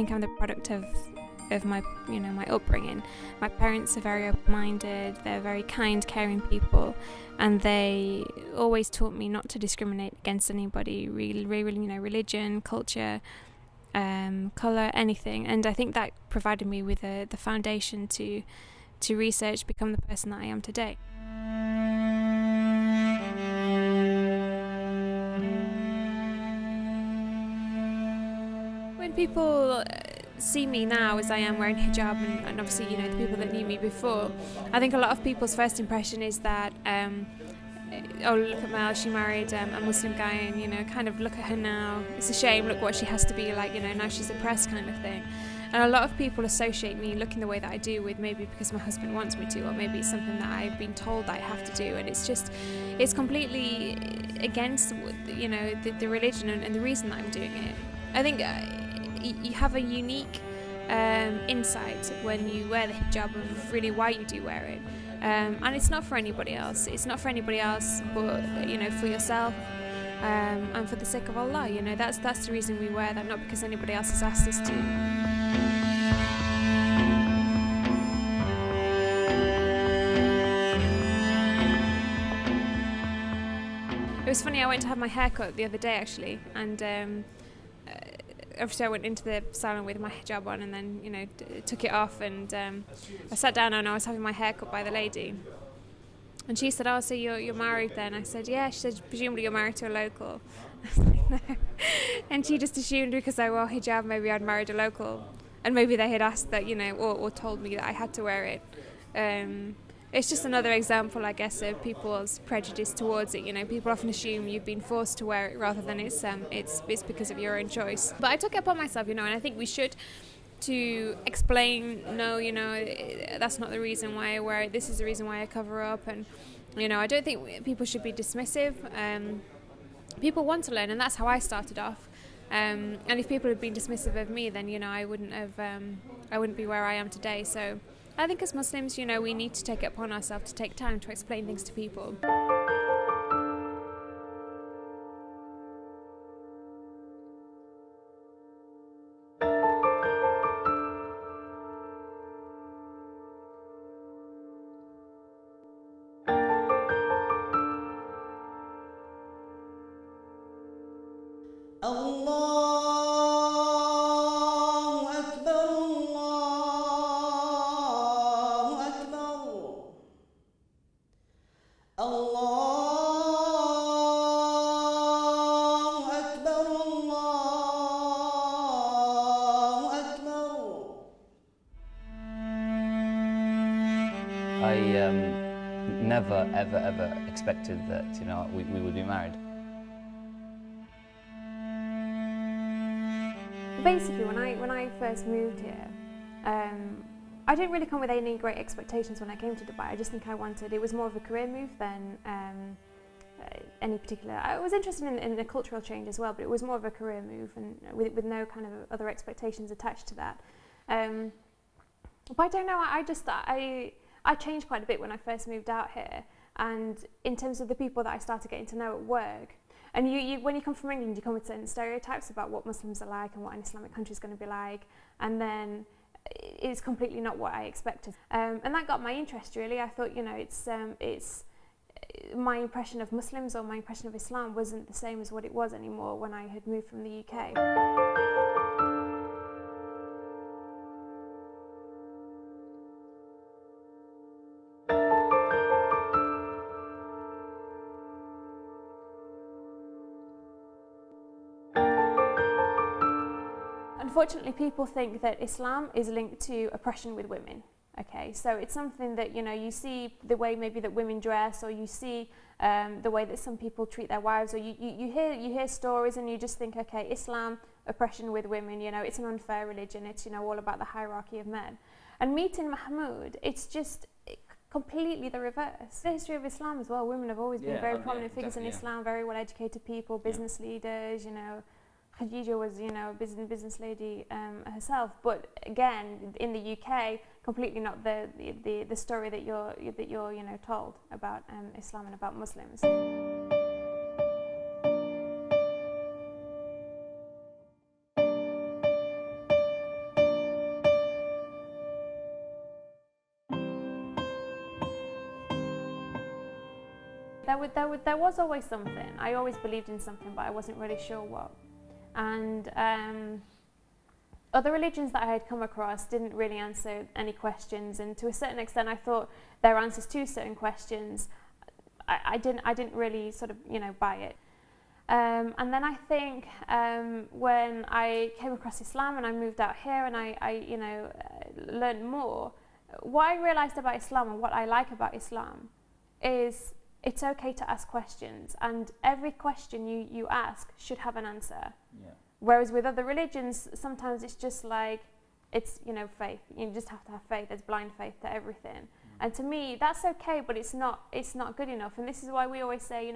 think I'm the product of my, my upbringing. My parents are very open-minded, they're very kind, caring people, and they always taught me not to discriminate against anybody, really, religion, culture, colour, anything. And I think that provided me with the foundation to research, become the person that I am today. When people see me now as I am wearing hijab, and obviously the people that knew me before, I think a lot of people's first impression is that oh, look at Mel, she married a Muslim guy, and kind of look at her now, it's a shame, look what she has to be like, now she's oppressed, kind of thing. And a lot of people associate me looking the way that I do with maybe because my husband wants me to, or maybe it's something that I've been told that I have to do, and it's completely against the religion and the reason that I'm doing it. I think you have a unique insight when you wear the hijab of really why you do wear it, and it's not for anybody else. It's not for anybody else, but for yourself, and for the sake of Allah. That's the reason we wear that, not because anybody else has asked us to. It was funny. I went to have my hair cut the other day actually, and obviously I went into the salon with my hijab on, and then took it off, and I sat down and I was having my hair cut by the lady, and she said, "Oh, so you're married then?" I said, "Yeah." She said, "Presumably you're married to a local." I was like, "No," and she just assumed because I wore hijab maybe I'd married a local, and maybe they had asked that or told me that I had to wear it. It's just another example, I guess, of people's prejudice towards it. People often assume you've been forced to wear it rather than it's because of your own choice. But I took it upon myself, and I think we should to explain, no, that's not the reason why I wear it. This is the reason why I cover up, and I don't think people should be dismissive. People want to learn, and that's how I started off. And if people had been dismissive of me, then I wouldn't be where I am today. So I think as Muslims, we need to take it upon ourselves to take time to explain things to people. I never, ever expected that, we would be married. Basically, when I first moved here, I didn't really come with any great expectations when I came to Dubai. I just think it was more of a career move than any particular. I was interested in the cultural change as well, but it was more of a career move, and with no kind of other expectations attached to that. But I don't know. I changed quite a bit when I first moved out here, and in terms of the people that I started getting to know at work. And when you come from England, you come with certain stereotypes about what Muslims are like and what an Islamic country is going to be like, and then it's completely not what I expected. And that got my interest, really. I thought, it's my impression of Muslims or my impression of Islam wasn't the same as what it was anymore when I had moved from the UK. Unfortunately, people think that Islam is linked to oppression with women. Okay, so it's something that you see the way maybe that women dress, or you see the way that some people treat their wives, or you hear stories and you just think, okay, Islam, oppression with women. It's an unfair religion. It's all about the hierarchy of men. And meeting Mahmoud, it's just completely the reverse. The history of Islam as well. Women have always been very prominent figures in Islam, very well educated people, business leaders. Khadija was, a business lady herself, but again, in the UK, completely not the story that you're told about Islam and about Muslims. There was always something. I always believed in something, but I wasn't really sure what. And other religions that I had come across didn't really answer any questions, and to a certain extent I thought their answers to certain questions, I didn't really sort of, buy it. And then I think when I came across Islam and I moved out here and I learned more, what I realised about Islam and what I like about Islam is it's okay to ask questions, and every question you ask should have an answer. Yeah. Whereas with other religions, sometimes it's just like, it's, faith. You just have to have faith. There's blind faith to everything. And to me, that's okay, but it's not good enough. And this is why we always say,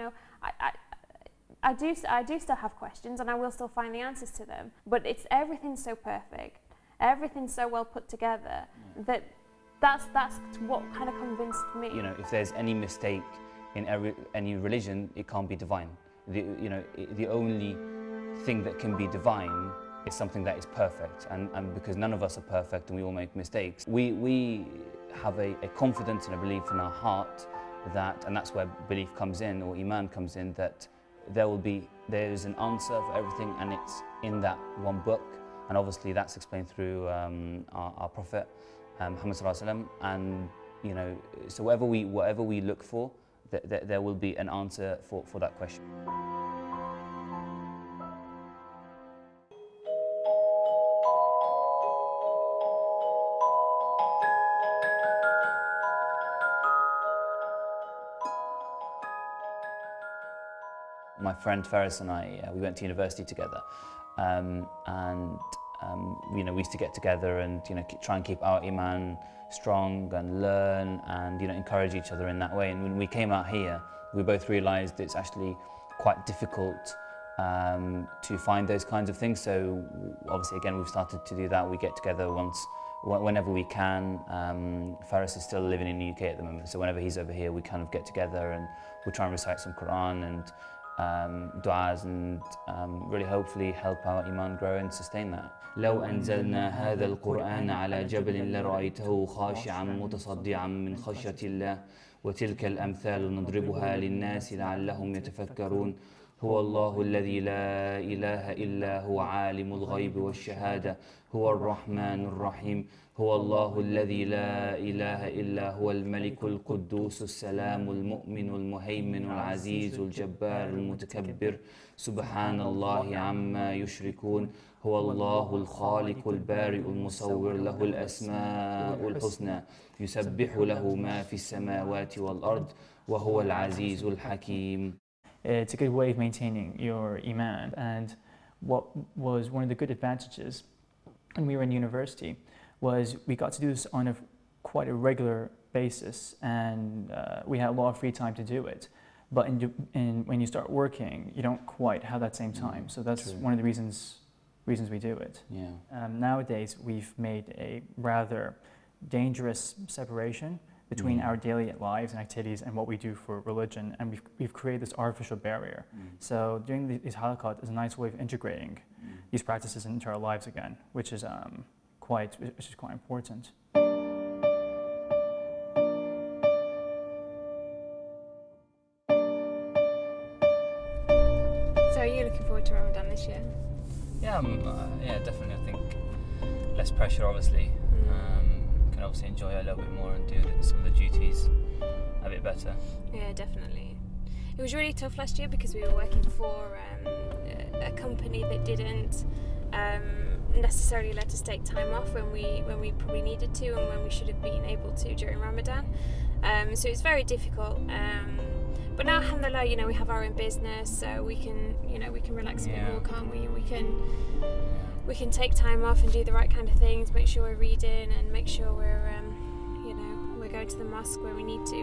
I do still have questions, and I will still find the answers to them. But everything's so perfect, everything's so well put together that's what kind of convinced me. If there's any mistake in any religion, it can't be divine. The only thing that can be divine is something that is perfect, and because none of us are perfect and we all make mistakes, we have a confidence and a belief in our heart and that's where belief comes in, or iman comes in, that there is an answer for everything, and it's in that one book, and obviously that's explained through our Prophet Muhammad sallallahu alaihi wasallam, and so whatever we look for, there will be an answer for that question. My friend Faris and I, we went to university together, and we used to get together and try and keep our iman strong and learn and encourage each other in that way. And when we came out here, we both realised it's actually quite difficult to find those kinds of things. So obviously, again, we've started to do that. We get together whenever we can. Faris is still living in the UK at the moment, so whenever he's over here, we kind of get together and we try and recite some Quran and du'as, and really hopefully help our iman grow and sustain that. لو أنزلنا هذا القرآن على جبل لرأيته خاشعا متصدعا من خشية الله وتلك الأمثال نضربها للناس لعلهم يتفكرون هو الله الذي لا إله إلا هو عالم الغيب والشهادة هو الرحمن الرحيم هو الله الذي لا إله إلا هو الملك القدوس السلام المؤمن المهيمن العزيز الجبار المتكبر سبحان الله عما يشركون هو الله الخالق البارئ المصور له الأسماء الحسنى يسبح له ما في السماوات والأرض وهو العزيز الحكيم. It's a good way of maintaining your iman, and what was one of the good advantages when we were in university was we got to do this on quite a regular basis, and we had a lot of free time to do it. But when you start working, you don't quite have that same time. So that's one of the reasons we do it. Yeah. Nowadays, we've made a rather dangerous separation between our daily lives and activities and what we do for religion, and we've created this artificial barrier. So doing these halaqat is a nice way of integrating these practices into our lives again, which is quite important. So are you looking forward to Ramadan this year? Yeah, definitely. I think less pressure, obviously. Can obviously enjoy it a little bit more and do some of the duties a bit better. Yeah, definitely. It was really tough last year because we were working for a company that didn't necessarily let us take time off when we probably needed to and when we should have been able to during Ramadan. So it's very difficult. But now, alhamdulillah, we have our own business, so we can relax a bit more, can't we? We can take time off and do the right kind of things, make sure we're reading and make sure we're going to the mosque where we need to.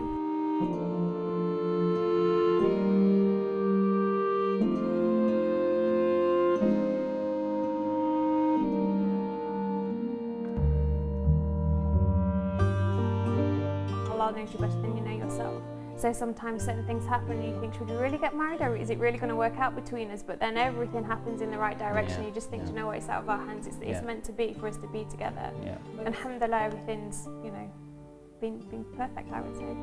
Allah knows you better than you know yourself. So sometimes certain things happen and you think, should we really get married, or is it really going to work out between us? But then everything happens in the right direction. You just think, you know what, it's out of our hands. It's meant to be for us to be together. And alhamdulillah, everything's been perfect, I would say.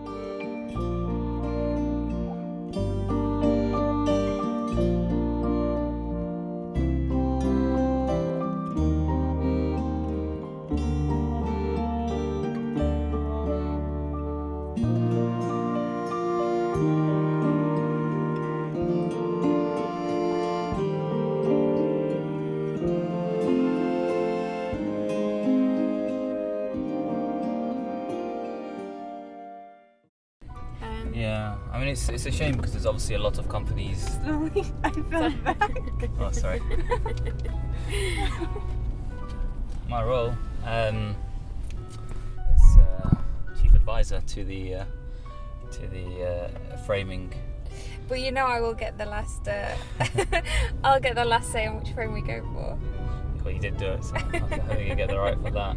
it's a shame because there's obviously a lot of companies. Sorry, I fell back. Oh, sorry. My role is chief advisor to the framing. But you know, I will get the last. I'll get the last say on which frame we go for. Well, you did do it, so I think you get the right for that.